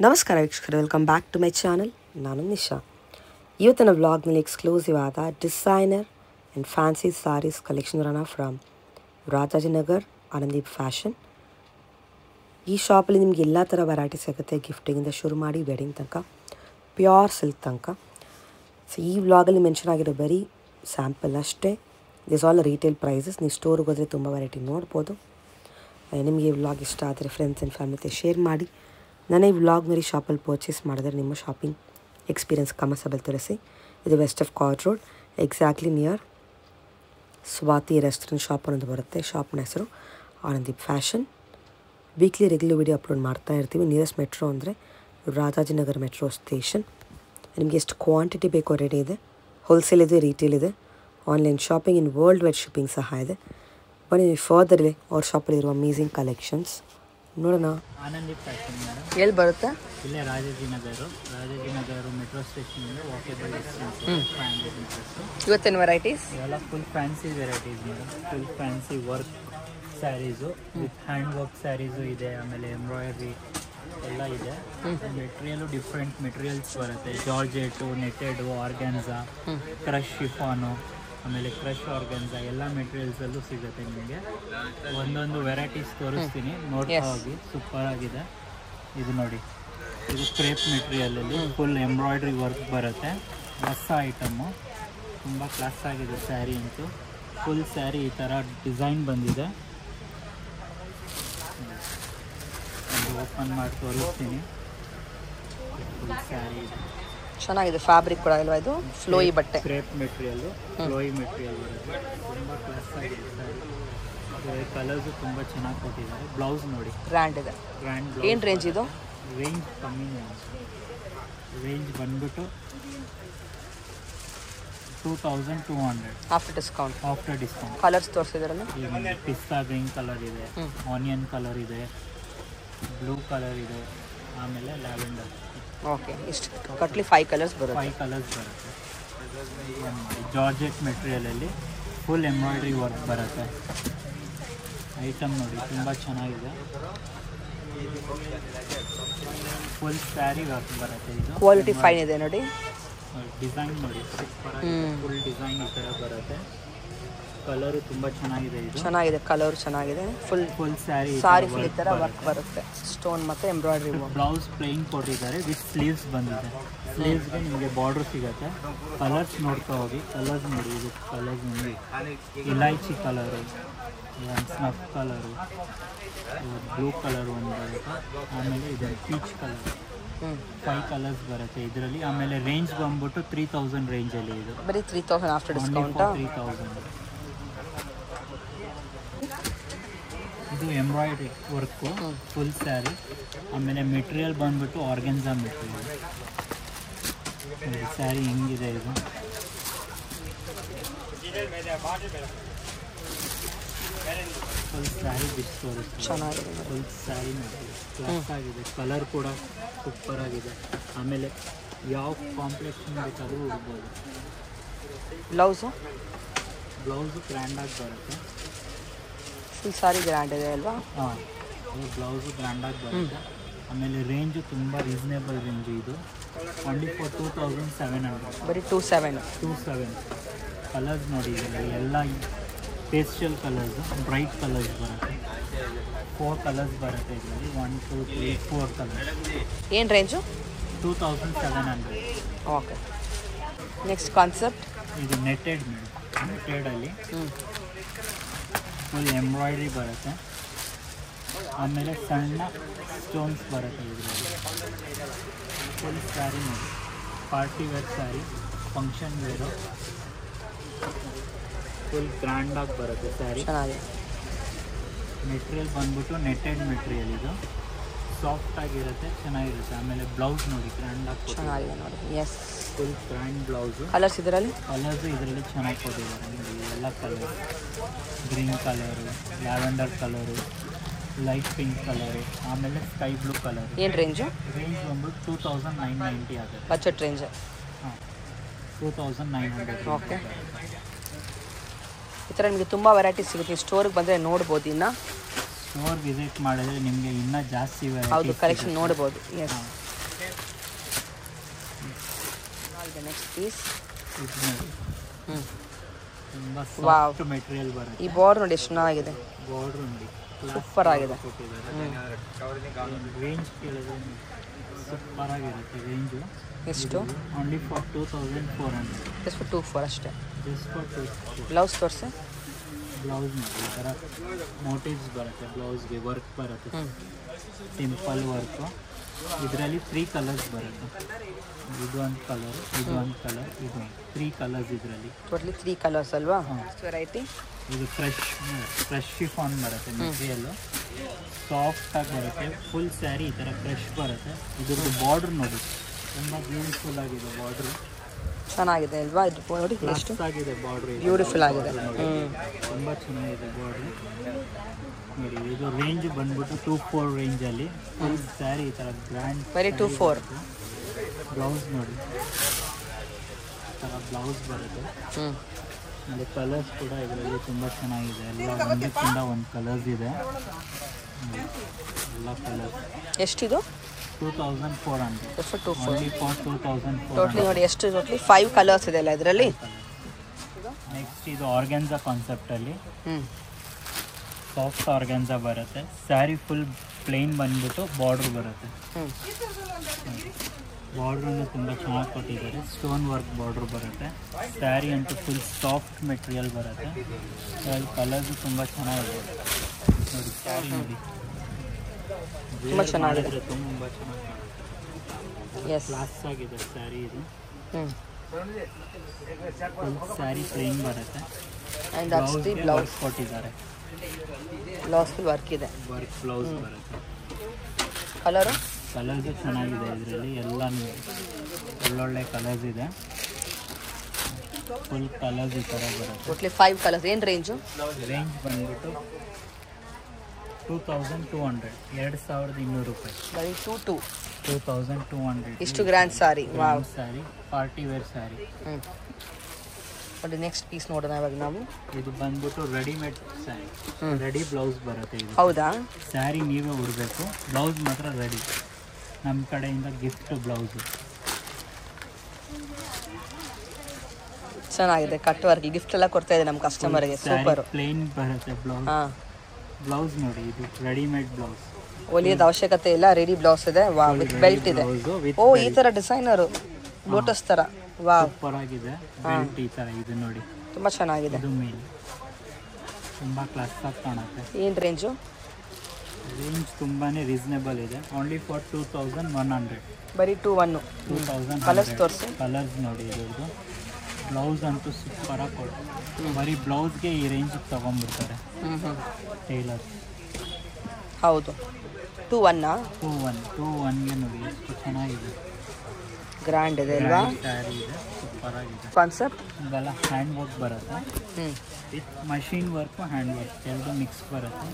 ನಮಸ್ಕಾರ ವೀಕ್ಷಕರೇ, welcome back to my channel. ನಾನು ನಿಶಾ. ಇವತ್ತಿನ ವ್ಲಾಗ್ನಲ್ಲಿ ಎಕ್ಸ್ಕ್ಲೂಸಿವ್ ಆದ designer and fancy saris collection ಬರೋಣ ಫ್ರಮ್ ರಾಜಾಜಿನಗರ್ ಆನಂದೀಪ್ ಫ್ಯಾಷನ್. ಈ ಶಾಪಲ್ಲಿ ನಿಮ್ಗೆ ಎಲ್ಲ ಥರ ವೆರೈಟಿ ಸಿಗುತ್ತೆ, ಗಿಫ್ಟಿಂಗಿಂದ ಶುರು ಮಾಡಿ ವೆಡ್ಡಿಂಗ್ ತನಕ, ಪ್ಯೂರ್ ಸಿಲ್ಕ್ ತನಕ. ಸೊ ಈ ವ್ಲಾಗಲ್ಲಿ ಮೆನ್ಷನ್ ಆಗಿರೋ ಬರೀ ಸ್ಯಾಂಪಲ್ ಅಷ್ಟೇ. This all retail prices. ನೀವು ಸ್ಟೋರ್ಗೆ ಹೋದರೆ ತುಂಬ ವೆರೈಟಿ ನೋಡ್ಬೋದು. ನಿಮಗೆ ಈ ವ್ಲಾಗ್ ಇಷ್ಟ ಆದರೆ ಫ್ರೆಂಡ್ಸ್ ಆ್ಯಂಡ್ ಫ್ಯಾಮಿಲಿ ಜೊತೆ ಶೇರ್ ಮಾಡಿ. ನಾನು ಈ ವ್ಲಾಗ್ ಮೇರಿ ಶಾಪಲ್ಲಿ ಪರ್ಚೇಸ್ ಮಾಡಿದ್ರೆ ನಿಮ್ಮ ಶಾಪಿಂಗ್ ಎಕ್ಸ್ಪೀರಿಯನ್ಸ್ ಕಮರ್ಸಬಲ್ ತಿಳಿಸಿ. ಇದು west of chord road, exactly near Swathi restaurant shop ಅನ್ನೋದು ಬರುತ್ತೆ. ಶಾಪ್ನ ಹೆಸರು Anandeep fashion. Weekly regular video upload ಮಾಡ್ತಾ ಇರ್ತೀವಿ. ನಿಯರೆಸ್ಟ್ ಮೆಟ್ರೋ ಅಂದರೆ ರಾಜಾಜಿನಗರ್ ಮೆಟ್ರೋ ಸ್ಟೇಷನ್. ನಿಮಗೆ ಎಷ್ಟು ಕ್ವಾಂಟಿಟಿ ಬೇಕೋ ರೆಡಿ ಇದೆ. ಹೋಲ್ಸೇಲ್ ಇದೆ, ರೀಟೇಲ್ ಇದೆ, online shopping, in world wide shipping ಸಹ ಇದೆ. ಬನ್ನಿ ಫರ್ದರ್ ಇದೆ ಅವ್ರ ಶಾಪಲ್ಲಿ ಇರುವ ಅಮೇಝಿಂಗ್ ಕಲೆಕ್ಷನ್ಸ್ ನೋಡೋಣ. ಆನಂದೀಪ್ ಫ್ಯಾಷನ್ ಮೇಡಮ್, ಎಲ್ಲಿ ಬರುತ್ತೆ? ಇಲ್ಲೇ Rajajinagar metro station walkable distance. 500 metres. ಇವತ್ತಿನ ವೆರೈಟೀಸ್ ಇವೆಲ್ಲ full fancy varieties madam. Full fancy work saris with hand work saris ಇದೆ. ಆಮೇಲೆ ಎಂಬ್ರಾಯ್ಡ್ರಿ ಎಲ್ಲ ಇದೆ. ಮೆಟೀರಿಯಲು ಡಿಫ್ರೆಂಟ್ ಮೆಟೀರಿಯಲ್ಸ್ ಬರುತ್ತೆ. Georgette, netted, organza, crush chiffon, ಆಮೇಲೆ ಕ್ರಶ್ ಆರ್ಗನ್ಸಾ ಎಲ್ಲ ಮೆಟೀರಿಯಲ್ಸಲ್ಲೂ ಸಿಗುತ್ತೆ ನಿಮಗೆ. ಒಂದೊಂದು ವೆರೈಟೀಸ್ ತೋರಿಸ್ತೀನಿ, ನೋಡ್ತಾ ಹೋಗಿ. ಸೂಪರ್ ಆಗಿದೆ. ಇದು ನೋಡಿ, ಇದು ಕ್ರೇಪ್ ಮೆಟೀರಿಯಲಲ್ಲಿ ಫುಲ್ ಎಂಬ್ರಾಯ್ಡ್ರಿ ವರ್ಕ್ ಬರುತ್ತೆ. ಹೊಸ ಐಟಮು, ತುಂಬ ಕ್ಲಾಸ್ ಆಗಿದೆ ಸ್ಯಾರಿ ಅಂತೂ. ಫುಲ್ ಸ್ಯಾರಿ ಈ ಥರ ಡಿಸೈನ್ ಬಂದಿದೆ. ಒಂದು ಓಪನ್ ಮಾಡಿ ತೋರಿಸ್ತೀನಿ. ಫುಲ್ ಸ್ಯಾರಿ ಚೆನ್ನಾಗಿದೆ. ಫ್ಯಾಬ್ರಿಕ್ ಕೂಡ ಇಲ್ವಾ? ಇದು ಫ್ಲೋಯಿ ಬಟ್ಟೆ, ಕ್ರೇಪ್ ಮೆಟೀರಿಯಲ್, ಫ್ಲೋಯಿ ಮೆಟೀರಿಯಲ್ ಬರುತ್ತೆ. ತುಂಬ ಕ್ಲಾಸ್ ಆಗಿದೆ ಸ್ಯಾರಿ. ಕಲರ್ಸು ತುಂಬ ಚೆನ್ನಾಗಿ ಕೊಟ್ಟಿದ್ದಾರೆ. ಬ್ಲೌಸ್ ನೋಡಿ, ಗ್ರ್ಯಾಂಡ್ ಇದೆ. ಗ್ರ್ಯಾಂಡ್. ಏನು ರೇಂಜ್ ಇದು? ರೇಂಜ್ ಕಮ್ಮಿನೇ. ರೇಂಜ್ ಬಂದ್ಬಿಟ್ಟು 2200 after discount. After discount. Colours ತೋರಿಸಿದ್ರಲ್ಲ, ಈಗ ಪಿಸ್ತಾ ಗ್ರೀನ್ ಕಲರ್ ಇದೆ, ಆನಿಯನ್ ಕಲರ್ ಇದೆ, ಬ್ಲೂ ಕಲರ್ ಇದೆ, ಆಮೇಲೆ ಲ್ಯಾವೆಂಡರ್. ಓಕೆ, ಇಷ್ಟು ಕಟ್ಲಿ 5 ಕಲರ್ಸ್ ಬರುತ್ತೆ. 5 ಕಲರ್ಸ್ ಬರುತ್ತೆ. ಜಾರ್ಜೆಟ್ ಮೆಟೀರಿಯಲಲ್ಲಿ ಫುಲ್ ಎಂಬ್ರಾಯ್ಡ್ರಿ ವರ್ಕ್ ಬರುತ್ತೆ. ಐಟಮ್ ನೋಡಿ, ತುಂಬ ಚೆನ್ನಾಗಿದೆ. ಫುಲ್ ಸ್ಯಾರಿ ವರ್ಕ್ ಬರುತ್ತೆ. ಇದು ಕ್ವಾಲಿಟಿ ಫೈನ್ ಇದೆ ನೋಡಿ. ಡಿಸೈನ್ ನೋಡಿ, ಫುಲ್ ಡಿಸೈನ್ ಈ ಥರ ಬರುತ್ತೆ. ಕಲರು ತುಂಬ ಚೆನ್ನಾಗಿದೆ. ಇದು ಚೆನ್ನಾಗಿದೆ, ಕಲರ್ ಚೆನ್ನಾಗಿದೆ. ಫುಲ್ ಸ್ಯಾರಿ ಫುಲ್ ಈ ಥರ ವರ್ಕ್ ಬರುತ್ತೆ. ಸ್ಟೋನ್ ಮತ್ತು ಎಂಬ್ರಾಯ್ಡ್ರಿ. ಬ್ಲೌಸ್ ಪ್ಲೇನ್ ಕೊಟ್ಟಿದ್ದಾರೆ, ವಿತ್ ಸ್ಲೀವ್ಸ್ ಬಂದಿದೆ. ಸ್ಲೀವ್ಸ್ಗೆ ನಿಮಗೆ ಬಾರ್ಡ್ರ್ ಸಿಗುತ್ತೆ. ಕಲರ್ಸ್ ನೋಡ್ತಾ ಹೋಗಿ. ಕಲರ್ಸ್ ನೋಡಿ, ಇದು ಕಲರ್ಸ್ ನೋಡಿ, ಇಲೈಚಿ colour, snuff colour, blue colour ಒಂದು ಬರುತ್ತೆ. ಆಮೇಲೆ ಇದೆ ಪೀಚ್ ಕಲರ್. 5 ಕಲರ್ಸ್ ಬರುತ್ತೆ ಇದರಲ್ಲಿ. ಆಮೇಲೆ ರೇಂಜ್ ಬಂದ್ಬಿಟ್ಟು 3000 ರೇಂಜಲ್ಲಿ. ಇದು ಬರೀ 3000 ಆಫ್ಟರ್ ಡಿಸ್ಕೌಂಟ್. 3000. ಇದು ಎಂಬ್ರಾಯ್ಡ್ರಿ ವರ್ಕು, ಫುಲ್ ಸ್ಯಾರಿ. ಆಮೇಲೆ ಮೆಟೀರಿಯಲ್ ಬಂದ್ಬಿಟ್ಟು ಆರ್ಗೆನ್ಸಾ ಮೆಟೀರಿಯಲ್. ಸ್ಯಾರಿ ಹೆಂಗಿದೆ ಇದು? ಫುಲ್ ಸ್ಯಾರಿ ಬಿಟ್ಟು ತೋರಿಸ್ತೀನಿ. ಚೆನ್ನಾಗಿದೆ. ಫುಲ್ ಸ್ಯಾರಿ ಕ್ಲಾಸ್ ಆಗಿದೆ. ಕಲರ್ ಕೂಡ ಸೂಪರ್ ಆಗಿದೆ. ಆಮೇಲೆ ಯಾವ ಕಾಂಪ್ಲೆಕ್ಷನ್ ಬೇಕಾದರೂ ಉಡ್ಬೋದು. ಬ್ಲೌಸು ಗ್ರ್ಯಾಂಡಾಗಿ ಬರುತ್ತೆ. ಫುಲ್ ಸಾರಿ ಗ್ರ್ಯಾಂಡ್ ಇದೆ ಅಲ್ವಾ? ಹಾಂ, ಬ್ಲೌಸು ಗ್ರ್ಯಾಂಡಾಗಿ ಬರುತ್ತೆ. ಆಮೇಲೆ ರೇಂಜು ತುಂಬ ರೀಸನೇಬಲ್ ರೇಂಜು. ಇದು ಓನ್ಲಿ ಫಾರ್ 2700. ಬರೀ 27. ಕಲರ್ಸ್ ನೋಡಿ, ಇದರಲ್ಲಿ ಎಲ್ಲ ಪೇಸ್ಟಲ್ ಕಲರ್ಸು, ಬ್ರೈಟ್ ಕಲರ್ಸ್ ಬರುತ್ತೆ. 4 ಕಲರ್ಸ್ ಬರುತ್ತೆ ಇದರಲ್ಲಿ. 1 2 3 4 ಕಲರ್ಸ್. ಏನು ರೇಂಜು? 2700. ಓಕೆ. ನೆಕ್ಸ್ಟ್ ಕಾನ್ಸೆಪ್ಟ್ ಇದು ನೆಟೆಡ್ ಮೇಡಮ್. ನೆಟೆಡಲ್ಲಿ ಫುಲ್ ಎಂಬ್ರಾಯ್ಡ್ರಿ ಬರುತ್ತೆ. ಆಮೇಲೆ ಸಣ್ಣ ಸ್ಟೋನ್ಸ್ ಬರುತ್ತೆ ಇದರಲ್ಲಿ. ಫುಲ್ ಸ್ಯಾರಿ ನೋಡಿ, party wear sari, function wear. Full ಗ್ರ್ಯಾಂಡಾಗಿ ಬರುತ್ತೆ ಸ್ಯಾರಿ. ಚೆನ್ನಾಗಿದೆ. ಮೆಟೀರಿಯಲ್ ಬಂದ್ಬಿಟ್ಟು ನೆಟೆಡ್ ಮೆಟೀರಿಯಲ್. ಇದು ಸಾಫ್ಟ್ ಆಗಿರುತ್ತೆ, ಚೆನ್ನಾಗಿರುತ್ತೆ. ಆಮೇಲೆ ಬ್ಲೌಸ್ ನೋಡಿ, ಗ್ರ್ಯಾಂಡಾಗಿ ಚೆನ್ನಾಗಿದೆ ನೋಡಿ. Yes, full grand blouse. Colours ಇದರಲ್ಲಿ? ಕಲರ್ಸು ಇದರಲ್ಲಿ ಚೆನ್ನಾಗಿ ಕೊಟ್ಟಿದ್ದಾರೆ ನೋಡಿ. ಎಲ್ಲ colour, green colour, lavender colour, light pink colour, ಆಮೇಲೆ ಸ್ಕೈ ಬ್ಲೂ ಕಲರ್. ಏನು ರೇಂಜು? ರೇಂಜ್ ಬಂದ್ಬಿಟ್ಟು 2990 ಆಗುತ್ತೆ. Budget range. ಹಾಂ, 2900. ಓಕೆ. ಈ ಥರ ನಿಮಗೆ ತುಂಬ ವೆರೈಟೀಸ್ ಸಿಗುತ್ತೆ. ಸ್ಟೋರಿಗೆ ಬಂದರೆ ನೋಡ್ಬೋದು. ಇನ್ನು ಸ್ಟೋರ್ ವಿಸಿಟ್ ಮಾಡಿದ್ರೆ ನಿಮಗೆ ಇನ್ನೂ ಜಾಸ್ತಿ ಹೌದು ಕಲೆಕ್ಷನ್ ನೋಡ್ಬೋದು. ಎಸ್ ಇದು ನೆಕ್ಸ್ಟ್ ಪೀಸ್. ಇದು ನೋಡಿ ತುಂಬ Wow. ಸಾಫ್ಟ್ ಮೆಟೀರಿಯಲ್ ಬರುತ್ತೆ. ಈ ಬಾರ್ಡರ್ ನೋಡಿ ಎಷ್ಟು ಚೆನ್ನಾಗಿದೆ, ಬಾರ್ಡ್ರ್ ನೋಡಿ ಸೂಪರ್ ಆಗಿದೆ. ರೇಂಜ್ ಕೇಳಿದ್ರೆ ಸೂಪರ್ ಆಗಿರುತ್ತೆ ರೇಂಜು. ಎಷ್ಟು? Only for 2400. ಜಸ್ಟ್ ಫಾರ್ 2-4 ಅಷ್ಟೇ. Just for 2400. ಬ್ಲೌಸ್ ತೋರಿಸಿ. ಬ್ಲೌಸ್ ನೋಡಿ ಈ ಥರ ಮೋಟಿವ್ಸ್ ಬರುತ್ತೆ, ಬ್ಲೌಸ್ಗೆ ವರ್ಕ್ ಬರುತ್ತೆ, ಸಿಂಪಲ್ ವರ್ಕು. ಇದರಲ್ಲಿ 3 ಕಲರ್ಸ್ ಬರುತ್ತೆ. ಇದು ಒಂದು ಕಲರ್, ಇದು ಒಂದು ಕಲರ್, ಇದು 3 ಕಲರ್ಸ್ ಇದರಲ್ಲಿ. ಟೋಟಲಿ 3 ಕಲರ್ಸ್ ಅಲ್ವಾ? ವೆರೈಟಿ. ಇದು ಫ್ರೆಶ್ ಶಿಫಾನ್ ಬರುತ್ತೆ ಮೆಟೀರಿಯಲ್ಲು, ಸಾಫ್ಟಾಗಿ ಬರುತ್ತೆ. ಫುಲ್ ಸ್ಯಾರಿ ಈ ಥರ ಫ್ರೆಶ್ ಬರುತ್ತೆ. ಇದ್ರದ್ದು ಬಾರ್ಡ್ರ್ ನೋಡಿ ತುಂಬ ಬ್ಯೂಟಿಫುಲ್ ಆಗಿದೆ ಬಾರ್ಡ್ರು. ಚೆನ್ನಾಗಿದೆ ಅಲ್ವಾ? ಇದು ನೋಡಿ ಎಷ್ಟು ಆಗಿದೆ ಬಾರ್ಡ್ರ್, ಬ್ಯೂಟಿಫುಲ್ ಆಗಿದೆ. ತುಂಬ ಚೆನ್ನಾಗಿದೆ ಬಾರ್ಡ್ರು ನೋಡಿ. ಇದು ರೇಂಜ್ ಬಂದ್ಬಿಟ್ಟು 2-4 ರೇಂಜಲ್ಲಿ ಫುಲ್ ಸ್ಯಾರಿ ಈ ಥರ ಗ್ರ್ಯಾಂಡ್. ಬರೀ 2-4. ಬ್ಲೌಸ್ ನೋಡಿ ಈ ಥರ ಬ್ಲೌಸ್ ಬರುತ್ತೆ. ಮತ್ತು ಕಲರ್ಸ್ ಕೂಡ ಇದರಲ್ಲಿ ತುಂಬ ಚೆನ್ನಾಗಿದೆ. ಎಲ್ಲ ಒಂದಕ್ಕಿಂತ ಒಂದು ಕಲರ್ಸ್ ಇದೆ, ಎಲ್ಲ ಕಲರ್ಸ್. ಎಷ್ಟಿದು? 2400. ಎಷ್ಟು? 2-4. Only for 2400. ಟೋಟ್ಲಿ ನೋಡಿ ಎಷ್ಟು, ಟೋಟ್ಲಿ 5 ಕಲರ್ಸ್ ಇದೆ ಅಲ್ಲ ಇದರಲ್ಲಿ. ನೆಕ್ಸ್ಟ್ ಇದು ಆರ್ಗ್ಯಾನ್ಸಾ ಕಾನ್ಸೆಪ್ಟಲ್ಲಿ ಸಾಫ್ಟ್ ಆರ್ಗ್ಯಾನ್ಸಾ ಬರುತ್ತೆ. ಸ್ಯಾರಿ ಫುಲ್ ಪ್ಲೇನ್ ಬಂದ್ಬಿಟ್ಟು ಬಾರ್ಡ್ರ್ ಬರುತ್ತೆ. ಬಾರ್ಡ್ರನ್ನು ತುಂಬ ಚೆನ್ನಾಗಿ ಕೊಟ್ಟಿದ್ದಾರೆ, ಸ್ಟೋನ್ ವರ್ಕ್ ಬಾರ್ಡ್ರ್ ಬರುತ್ತೆ. ಸ್ಯಾರಿ ಅಂತೂ ಫುಲ್ ಸಾಫ್ಟ್ ಮೆಟೀರಿಯಲ್ ಬರುತ್ತೆ. ಕಲರ್ಸು ತುಂಬ ಚೆನ್ನಾಗಿದೆ ನೋಡಿ. ಸ್ಯಾರಿ ನೋಡಿ ತುಂಬ ಚೆನ್ನಾಗಿದೆ, ತುಂಬ ಚೆನ್ನಾಗಿ ಕಾಣುತ್ತೆ. ಎಸ್ ಕ್ಲಾಸ್ ಆಗಿದೆ ಸ್ಯಾರಿ ಇದು. ಹ್ಞೂ. ಫುಲ್ ಸ್ಯಾರಿ ಪ್ಲೇನ್ ಬರುತ್ತೆ. And that's the blouse. ಕೊಟ್ಟಿದ್ದಾರೆ, ಬ್ಲೌಸ್ ಫುಲ್ ವರ್ಕ್ ಇದೆ, ವರ್ಕ್ ಬ್ಲೌಸ್ ಬರುತ್ತೆ. ಕಲರು ಕಲರ್ಸು ಚೆನ್ನಾಗಿದೆ ಇದರಲ್ಲಿ, ಎಲ್ಲ ಒಳ್ಳೊಳ್ಳೆ ಕಲರ್ಸ್ ಇದೆ. ಫುಲ್ ಕಲರ್ಸ್ ಈ ಥರ ಬರುತ್ತೆ. Totally 5 colours. ಏನು ರೇಂಜು? ರೇಂಜ್ ಬಂದ್ಬಿಟ್ಟು 2200, 2200 ರೂಪಾಯಿ. ಬರೀ 2200. ಇಷ್ಟು grand sari. Wow. Sari, party wear sari. ನೋಡಿ ನೆಕ್ಸ್ಟ್ ಪೀಸ್ ನೋಡೋಣ ಇವಾಗ ನಾವು. ಇದು ಬಂದ್ಬಿಟ್ಟು ರೆಡಿಮೇಡ್ ಸ್ಯಾರಿ, ರೆಡಿ ಬ್ಲೌಸ್ ಬರುತ್ತೆ ಇದು. ಹೌದಾ? ಸ್ಯಾರಿ ನೀವೇ ಉಡಬೇಕು, ಬ್ಲೌಸ್ ಮಾತ್ರ ರೆಡಿ, ನಮ್ಮ ಕಡೆಯಿಂದ ಗಿಫ್ಟ್ ಬ್ಲೌಸು. ಚೆನ್ನಾಗಿದೆ, ಕಟ್ ವರ್ಕ್ ಗಿಫ್ಟ್ ಎಲ್ಲ ಕೊಡ್ತಾ ಇದೆ ನಮ್ಮ ಕಸ್ಟಮರ್ಗೆ. ಸೂಪರ್. ಪ್ಲೇನ್ ಬರುತ್ತೆ ಬ್ಲೌಸ್. ಬ್ಲೌಸ್ ನೋಡಿ, ಇದು ರೆಡಿಮೇಡ್ ಬ್ಲೌಸ್, ಹೊಲಿಯೋದು ಅವಶ್ಯಕತೆ ಇಲ್ಲ, ರೆಡಿ ಬ್ಲೌಸ್ ಇದೆ. ವಾವ್, ವಿತ್ ಬೆಲ್ಟ್ ಇದೆ. ಓ, ಈ ತರ ಡಿಸೈನರು ಲೋಟಸ್ ತರ. ವಾವ್, ಸೂಪರ್ ಆಗಿದೆ. ಬೆಲ್ಟ್ ಈ ತರ ಇದೆ ನೋಡಿ, ತುಂಬಾ ಚೆನ್ನಾಗಿದೆ. ಇದು ಮೇನ್ ತುಂಬಾ ಕ್ಲಾಸ್ ಆಗಿ ಕಾಣುತ್ತೆ. ಏನು ರೇಂಜು? ರೇಂಜ್ ತುಂಬಾನೇ ರೀಸನೇಬಲ್ ಇದೆ. Only for 2100. ಬರೀ 2-1. 2000. ಕಲರ್ಸ್ ತೋರಿಸಿ. ಕಲರ್ಸ್ ನೋಡಿ ಇದ್ರದ್ದು. ಬ್ಲೌಸ್ ಅಂತೂ ಸೂಪರಾಗಿ ಕೊಡ್ತಾರೆ. ಬರೀ ಬ್ಲೌಸ್ಗೆ ಈ ರೇಂಜಿಗೆ ತೊಗೊಂಡ್ಬಿಡ್ತಾರೆ ಟೈಲರ್. ಹೌದು. 2-1. 2-1ಗೆ ನೋಡಿ ಎಷ್ಟು ಚೆನ್ನಾಗಿದೆ, ಗ್ರ್ಯಾಂಡ್ ಇದೆ ಅಲ್ವಾ? ಸ್ಯಾರಿ ಇದೆ, ಸೂಪರ್ ಆಗಿದೆ. ಕಾನ್ಸೆಪ್ಟ್ ಇದೆಲ್ಲ ಹ್ಯಾಂಡ್ ವರ್ಕ್ ಬರುತ್ತೆ. With machine work hand work ಎರಡು ಮಿಕ್ಸ್ ಬರುತ್ತೆ.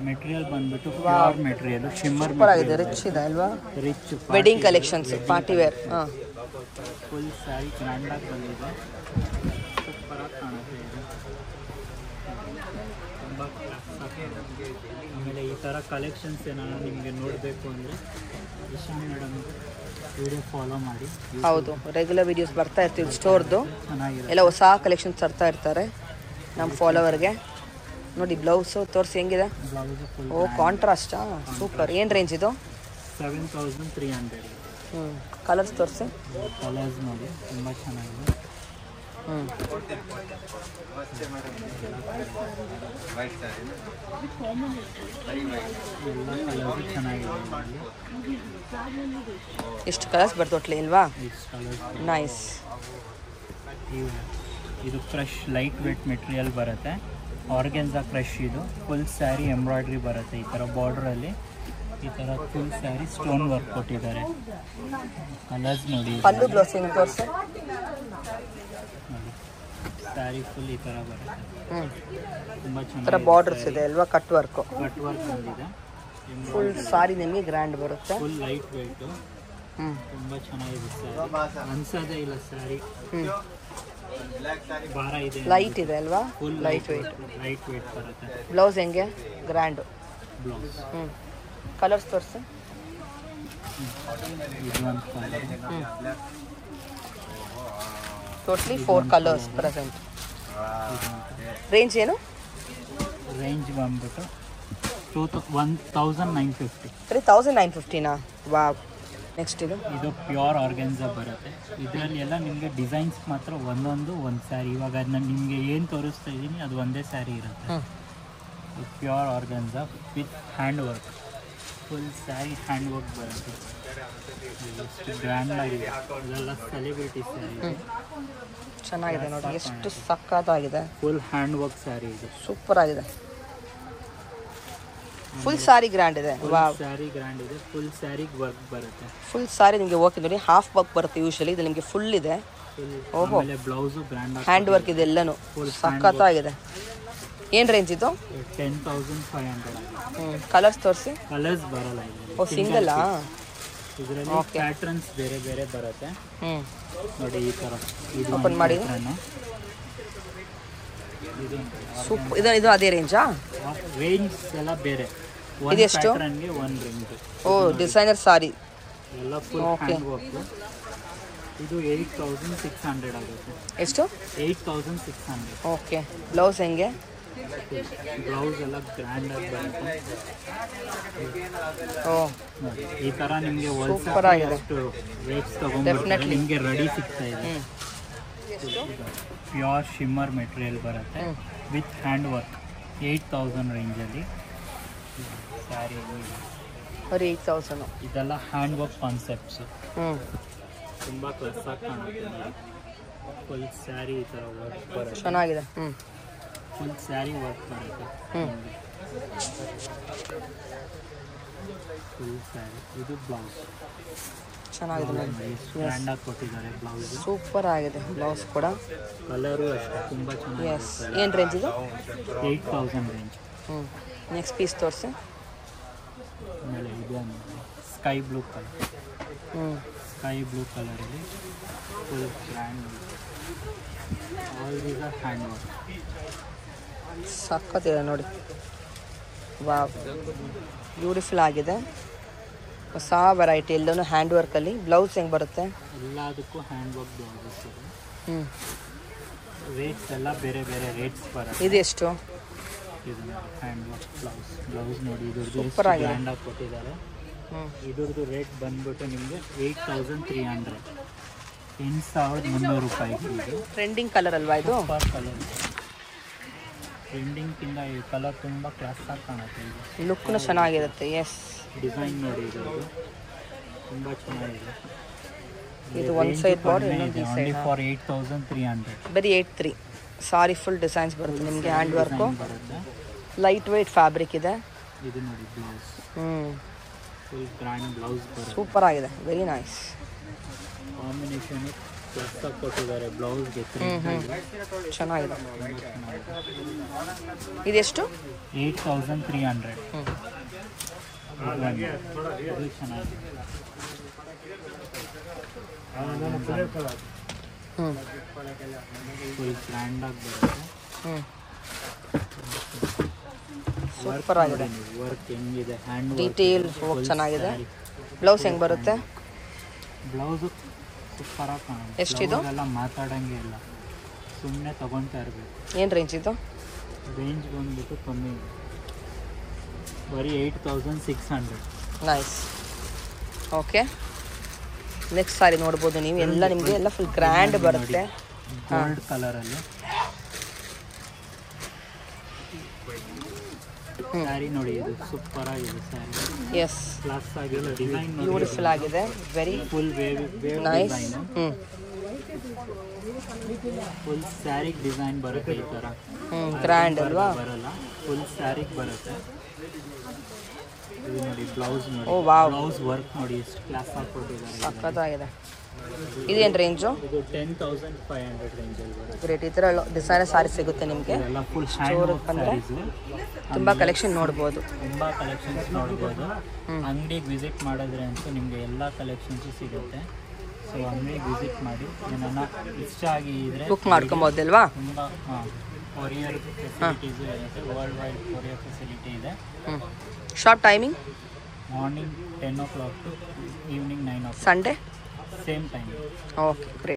ಮೆಟೀರಿಯಲ್ ಬಂದ್ಬಿಟ್ಟು ಪ್ಯೂರ್ ಮೆಟೀರಿಯಲ್, ಶಿಮ್ಮರ್ ಸೂಪರ್ ಆಗಿದೆ, ರಿಚ್ ಇದೆ ಅಲ್ವಾ? Rich wedding collections, party wear. Full sari ಗ್ರ್ಯಾಂಡಾಗಿ ಬಂದಿದೆ, ಸೂಪರಾಗಿ ಕಾಣುತ್ತೆ ಇದು. ತುಂಬ ಆಮೇಲೆ ಈ ಥರ ಕಲೆಕ್ಷನ್ಸ್ ಏನಾದ್ರು ನಿಮಗೆ ನೋಡಬೇಕು ಅಂದರೆ ಇಶಾ ಮೇಡಮ್ ವಿಡಿಯೋ ಫಾಲೋ ಮಾಡಿ. ಹೌದು, ರೆಗ್ಯುಲರ್ ವಿಡಿಯೋಸ್ ಬರ್ತಾ ಇರ್ತೀವಿ ಸ್ಟೋರ್ದು, ಚೆನ್ನಾಗಿದೆ. ಎಲ್ಲ ಹೊಸ ಕಲೆಕ್ಷನ್ಸ್ ತರ್ತಾ ಇರ್ತಾರೆ ನಮ್ಮ ಫಾಲೋವರ್ಗೆ. ನೋಡಿ ಬ್ಲೌಸು ತೋರಿಸಿ ಹೆಂಗಿದೆ. ಬ್ಲೌಸು ಫುಲ್ ಓ, ಕಾಂಟ್ರಾಸ್ಟಾ, ಸೂಪರ್. ಏನು ರೇಂಜ್ ಇದು? 7300. ಕಲರ್ಸ್ ತೋರಿಸಿ. ಕಲರ್ಸ್ ನೋಡಿ ತುಂಬ ಚೆನ್ನಾಗಿದೆ. ಎಲ್ಲ ಕಲರ್ಸು ಚೆನ್ನಾಗಿದೆ. ಎಷ್ಟು ಕಲರ್ಸ್ ಬರ್ತೊಟ್ಲಿ ಇಲ್ವಾ? ಇಷ್ಟು ಕಲರ್ಸ್. ನೈಸ್. ಇದು ಕ್ರಶ್ ಲೈಟ್ ವೇಟ್ ಮೆಟೀರಿಯಲ್ ಬರುತ್ತೆ, ಆರ್ಗೆನ್ಸಾ ಕ್ರಶ್. ಇದು ಫುಲ್ ಸ್ಯಾರಿ ಎಂಬ್ರಾಯ್ಡ್ರಿ ಬರುತ್ತೆ ಈ ಥರ ಬಾರ್ಡ್ರಲ್ಲಿ. ಈ ಥರ ಫುಲ್ ಸ್ಯಾರಿ ಸ್ಟೋನ್ ವರ್ಕ್ ಕೊಟ್ಟಿದ್ದಾರೆ. ಕಲರ್ಸ್ ನೋಡಿ. ಪಲ್ಲು ಬ್ಲೌಸ್ ಹೆಂಗೆ ತೋರಿಸಿ. ನೋಡಿ ಸ್ಯಾರಿ ಫುಲ್ ಈ ಥರ ಬರುತ್ತೆ, ತುಂಬ ಥರ ಚೆನ್ನಾಗಿ ಬಾರ್ಡರ್ಸ್ ಇದೆ ಅಲ್ವಾ? ಕಟ್ ವರ್ಕು, ಕಟ್ ವರ್ಕ್ ಬಂದಿದೆ. ಫುಲ್ ಸಾರಿ ನಿಮಗೆ ಗ್ರ್ಯಾಂಡ್ ಬರುತ್ತೆ. ಫುಲ್ ಲೈಟ್ ವೇಟು, ತುಂಬ ಚೆನ್ನಾಗಿದೆ ಸ್ಯಾರಿ, ಅನ್ಸೋದೇ ಇಲ್ಲ ಸ್ಯಾರಿ ಭಾರ ಇದೆ. ಲೈಟ್ ಇದೆ ಅಲ್ವಾ? Full light weight. Light weight ಬರುತ್ತೆ. ಬ್ಲೌಸ್ ಹೆಂಗೆ? ಗ್ರ್ಯಾಂಡು. ಬ್ಲೌಸ್. ಕಲರ್ಸ್ ತೋರಿಸಿ. ಇದು ಒಂದು colour, totally 4 colours present. Range ಏನು? ರೇಂಜ್ ಬಂದ್ಬಿಟ್ಟು 1950. 1950ನಾ? ವಾವ್. ನೆಕ್ಸ್ಟ್ ಇದು ಪ್ಯೂರ್ ಆರ್ಗೆನ್ಸಾ ಬರುತ್ತೆ. ಇದರಲ್ಲಿ ಎಲ್ಲ ನಿಮಗೆ ಡಿಸೈನ್ಸ್ ಮಾತ್ರ ಒಂದು ಸ್ಯಾರಿ. ಇವಾಗ ನಾನು ನಿಮಗೆ ಏನು ತೋರಿಸ್ತಾ ಇದ್ದೀನಿ ಅದು ಒಂದೇ ಸ್ಯಾರಿ ಇರುತ್ತೆ. Pure organza with hand work, full sari hand work ಬರುತ್ತೆ. ಎಷ್ಟು ಗ್ರ್ಯಾಂಡ್ ಆಗಿದೆ, ಇದೆಲ್ಲ ಸೆಲೆಬ್ರಿಟಿ ಸ್ಯಾರಿ. ಚೆನ್ನಾಗಿದೆ ನೋಡಿ, ಎಷ್ಟು ಸಕ್ಕತ್ತಾಗಿದೆ. ಫುಲ್ ಹ್ಯಾಂಡ್ ವರ್ಕ್ ಸ್ಯಾರಿ ಇದೆ, ಸೂಪರ್ ಆಗಿದೆ. ಫುಲ್ ಸ್ಯಾರಿ ಗ್ರ್ಯಾಂಡ್ ಇದೆ. ವಾವ್, ಸ್ಯಾರಿ ಗ್ರ್ಯಾಂಡ್ ಇದೆ. ಫುಲ್ ಸ್ಯಾರಿ ವರ್ಕ್ ಬರುತ್ತೆ. ಫುಲ್ ಸ್ಯಾರಿ ನಿಮಗೆ ವರ್ಕ್ ನೋಡಿ, ಹಾಫ್ ವರ್ಕ್ ಬರುತ್ತೆ ಯೂಶಲಿ. ಇದು ನಿಮಗೆ ಫುಲ್ ಇದೆ. ಓಹೋ, ಬ್ಲೌಸು ಗ್ರ್ಯಾಂಡ್ ಹ್ಯಾಂಡ್ ವರ್ಕ್ ಇದೆ ಎಲ್ಲನೂ, ಸಕ್ಕತ್ತಾಗಿದೆ. ಏನು ರೇಂಜ್ ಇದು? 10,500. ಕಲರ್ಸ್ ತೋರಿಸಿ. ಕಲರ್ಸ್ ಬರಲ್ಲ. ಓ, ಸಿಂಗಲ್ಲಾ? ಇದರಲ್ಲಿ ಪ್ಯಾಟರ್ನ್ಸ್ ಬೇರೆ ಬೇರೆ ಬರುತ್ತೆ. ನೋಡಿ ಈ ಥರ ಓಪನ್ ಮಾಡಿ. ಸೂಪರ್. ಇದು ಅದೇ ರೇಂಜಾ? ರೇಂಜ್ ಎಲ್ಲ ಬೇರೆ. ಇದೆಷ್ಟು? ಒಂದು ರೇಂಜ್. ಓ, ಡಿಸೈನರ್ ಸಾರಿ ಎಲ್ಲ ಫುಲ್ ಹ್ಯಾಂಡ್ ವರ್ಕ್. ಇದು 8,600 ಆಗುತ್ತೆ. ಎಷ್ಟು? 8,600. ಓಕೆ. ಬ್ಲೌಸ್ ಹೆಂಗೆ? ಬ್ಲೌಸ್ ಎಲ್ಲ ಗ್ರ್ಯಾಂಡ್ ಆಗಿ ಬರುತ್ತೆ. ಓ, ಈ ಥರ ನಿಮಗೆ ಸೂಪರ್ ಆಗಿದೆ. ರೇಟ್ಸ್ ತಗೊಂಡ್ಬಿಟ್ಟು ನಿಮಗೆ ರೆಡಿ ಸಿಗ್ತಾ ಇದೆ. ಪ್ಯೂರ್ ಶಿಮ್ಮರ್ ಮೆಟೀರಿಯಲ್ ಬರುತ್ತೆ ವಿತ್ ಹ್ಯಾಂಡ್ ವರ್ಕ್. 8,000 ರೇಂಜಲ್ಲಿ ಸ್ಯಾರಿ. ಬರೀ 8,000. ಇದೆಲ್ಲ ಹ್ಯಾಂಡ್ ವರ್ಕ್ ಕಾನ್ಸೆಪ್ಟ್ಸು. ತುಂಬ ಕ್ಲಾಸಾಗಿ ಕಾಣುತ್ತೆ. ಫುಲ್ ಸ್ಯಾರಿ ಈ ಥರ ವರ್ಕ್ ಬರುತ್ತೆ. ಚೆನ್ನಾಗಿದೆ. ಫುಲ್ ಸ್ಯಾರಿ ವರ್ಕ್ ಬರುತ್ತೆ. ಫುಲ್ ಸ್ಯಾರಿ. ಇದು ಬ್ಲೌಸ್ ಚೆನ್ನಾಗಿದೆ. ಗ್ರ್ಯಾಂಡ್ ಆಗಿ ಕೊಟ್ಟಿದ್ದಾರೆ ಬ್ಲೌಸ್. ಸೂಪರ್ ಆಗಿದೆ ಬ್ಲೌಸ್ ಕೂಡ. ಕಲರು ಅಷ್ಟೇ ತುಂಬ ಚೆನ್ನಾಗಿದೆ. ಎಸ್. ಏನು ರೇಂಜ್ ಇದು? 8,000 ರೇಂಜ್. ನೆಕ್ಸ್ಟ್ ಪೀಸ್ ತೋರಿಸಿ. ಆಮೇಲೆ ಇದು sky blue colour. Sky blue ಕಲರಲ್ಲಿ full grand. All these are hand work. ಸಕ್ಕತ್ತಿದೆ ನೋಡಿ. ವಾವ್, ಬ್ಯೂಟಿಫುಲ್ ಆಗಿದೆ. ಹೊಸ ವೆರೈಟಿ, ಎಲ್ಲನೂ ಹ್ಯಾಂಡ್ ವರ್ಕಲ್ಲಿ. ಬ್ಲೌಸ್ ಹೆಂಗೆ ಬರುತ್ತೆ? ಎಲ್ಲದಕ್ಕೂ ಹ್ಯಾಂಡ್ ವರ್ಕ್ ಬ್ಲೌಸಸ್ ಇದೆ. ರೇಟ್ಸ್ ಎಲ್ಲ ಬೇರೆ ಬೇರೆ ರೇಟ್ಸ್ ಬರುತ್ತೆ. ಇದೆಷ್ಟು? ಇದು ಹ್ಯಾಂಡ್ ವರ್ಕ್ ಬ್ಲೌಸ್ ನೋಡಿ, ಇದ್ರದ್ದು ಸೂಪರ್ ಆಗಿದೆ. ಗ್ರ್ಯಾಂಡ್ ಆಗಿ ಕೊಟ್ಟಿದ್ದಾರೆ. ಇದ್ರದ್ದು ರೇಟ್ ಬಂದ್ಬಿಟ್ಟು ನಿಮಗೆ 8,300. 8,300 ರೂಪಾಯಿ. ಇದು ಟ್ರೆಂಡಿಂಗ್ ಕಲರ್ ಅಲ್ವಾ ಇದು? ಕಲರ್ ಟ್ರೆಂಡಿಂಗ್ಕಿಂತ ಈ ಕಲರ್ ತುಂಬ ಕ್ಲಾಸಾಗಿ ಕಾಣುತ್ತೆ. ಇದು ಲುಕ್ನು ಚೆನ್ನಾಗಿರುತ್ತೆ. ಎಸ್. ಡಿಸೈನ್ ನೋಡಿ, ಇದ್ರದ್ದು ತುಂಬ ಚೆನ್ನಾಗಿದೆ. ಇದು ಒಂದು ಸೈಡ್ ಬಾರ್ಡರ್, ಇನ್ನೊಂದು ಈ ಸೈಡ್. ಫಾರ್ 8,300. ಬರೀ 8,300. ಸಾರಿ ಫುಲ್ ಡಿಸೈನ್ಸ್ ಬರುತ್ತೆ ನಿಮಗೆ. ಹ್ಯಾಂಡ್ ವರ್ಕು, ಬರುತ್ತೆ. ಲೈಟ್ ವೆಯ್ಟ್ ಫ್ಯಾಬ್ರಿಕ್ ಇದೆ. ಇದು ನೋಡಿ ಬ್ಲೌಸ್. ಫುಲ್ ಗ್ರ್ಯಾಂಡ್ ಬ್ಲೌಸ್ ಬರುತ್ತೆ. ಸೂಪರ್ ಆಗಿದೆ. Very nice. ಕಾಂಬಿನೇಷನ್ ಕ್ಲಾಸಾಗಿ ಕೊಟ್ಟಿದ್ದಾರೆ ಬ್ಲೌಸ್ಗೆ. ಚೆನ್ನಾಗಿದೆ. ಇದೆಷ್ಟು? 8,300. ಇದು ಚೆನ್ನಾಗಿದೆ. ಫುಲ್ ಗ್ರ್ಯಾಂಡ್ ಆಗಿ ಬರುತ್ತೆ. ಸೂಪರ್ ಆಗಿದೆ. ವರ್ಕ್ ಹೆಂಗಿದೆ, ಹ್ಯಾಂಡ್ ಡೀಟೇಲ್ ವರ್ಕ್ ಚೆನ್ನಾಗಿದೆ. ಬ್ಲೌಸ್ ಹೆಂಗೆ ಬರುತ್ತೆ? ಬ್ಲೌಸು ಸೂಪರ್ ಆಗಿ ಕಾಣುತ್ತೆ. ಎಷ್ಟಿದು? ಎಲ್ಲ ಮಾತಾಡೋಂಗೆ ಇಲ್ಲ, ಸುಮ್ಮನೆ ತಗೊಳ್ತಾ ಇರಬೇಕು. ಏನು ರೇಂಜ್ ಇದು? ರೇಂಜ್ ಬಂದ್ಬಿಟ್ಟು ಕಮ್ಮಿ ಇದೆ, ಬರೀ 8,600. ನೈಸ್. ಓಕೆ, ನೆಕ್ಸ್ಟ್ ಸಾರಿ ನೋಡ್ಬೋದು ನೀವು. ಎಲ್ಲ ನಿಮಗೆ ಎಲ್ಲ ಫುಲ್ ಗ್ರ್ಯಾಂಡ್ ಬರುತ್ತೆ. ಗೋಲ್ಡ್ ಕಲರಲ್ಲಿ ಸ್ಯಾರಿ ನೋಡಿ, ಇದು ಸೂಪರ್ ಆಗಿದೆ ಸ್ಯಾರಿ. ಎಸ್, ಕ್ಲಾಸ್ ಆಗಿದೆ. ಡಿಸೈನ್ ಬ್ಯೂಟಿಫುಲ್ ಆಗಿದೆ. Very full nice. ಫುಲ್ ಸ್ಯಾರಿಗೆ ಡಿಸೈನ್ ಬರುತ್ತೆ ಈ ಥರ. ಗ್ರ್ಯಾಂಡ್ ಅಲ್ವಾ? ಬರಲ್ಲ, ಫುಲ್ ಸ್ಯಾರಿಗೆ ಬರುತ್ತೆ. ಇದು ನೋಡಿ ಬ್ಲೌಸ್ ನೋಡಿ. ಓ ವಾವ್, ಬ್ಲೌಸ್ ವರ್ಕ್ ನೋಡಿ ಎಷ್ಟು ಕ್ಲಾಸ್ ಆಗಿ ಕೊಟ್ಟಿದ್ದಾರೆ. ಸಕ್ಕತ್ತಾಗಿದೆ. ಇದೇನು ರೇಂಜು? ಇದು 10,500 ರೇಂಜಲ್ಲಿ ಬರುತ್ತೆ. ಗ್ರೇಟ್. ಈ ಥರ ಡಿಸೈನರ್ ಸಾರಿ ಸಿಗುತ್ತೆ ನಿಮಗೆ. ಎಲ್ಲ ಫುಲ್ ಹ್ಯಾಂಡ್ ವರ್ಕ್ ಸ್ಯಾರೀಸು. ತುಂಬ ಕಲೆಕ್ಷನ್ ನೋಡ್ಬೋದು. ತುಂಬ ಕಲೆಕ್ಷನ್ಸ್ ನೋಡ್ಬೋದು. ಅಂಗಡಿಗೆ ವಿಸಿಟ್ ಮಾಡಿದ್ರೆ ಅಂತೂ ನಿಮಗೆ ಎಲ್ಲ ಕಲೆಕ್ಷನ್ಸು ಸಿಗುತ್ತೆ. ಸೊ ಅಂಗಡಿಗೆ ವಿಸಿಟ್ ಮಾಡಿ, ಏನನ್ನ ಇಷ್ಟ ಆಗಿದ್ರೆ ಬುಕ್ ಮಾಡ್ಕೊಬೋದಲ್ವಾ? ತುಂಬ ಕೊರಿಯರ್ ಫೆಸಿಲಿಟೀಸು ಇರುತ್ತೆ. ವರ್ಲ್ಡ್ ವೈಡ್ ಕೊರಿಯರ್ ಫೆಸಿಲಿಟಿ ಇದೆ. Shop timing? Morning 10 o'clock to evening 9 o'clock. Sunday same time. Okay, great.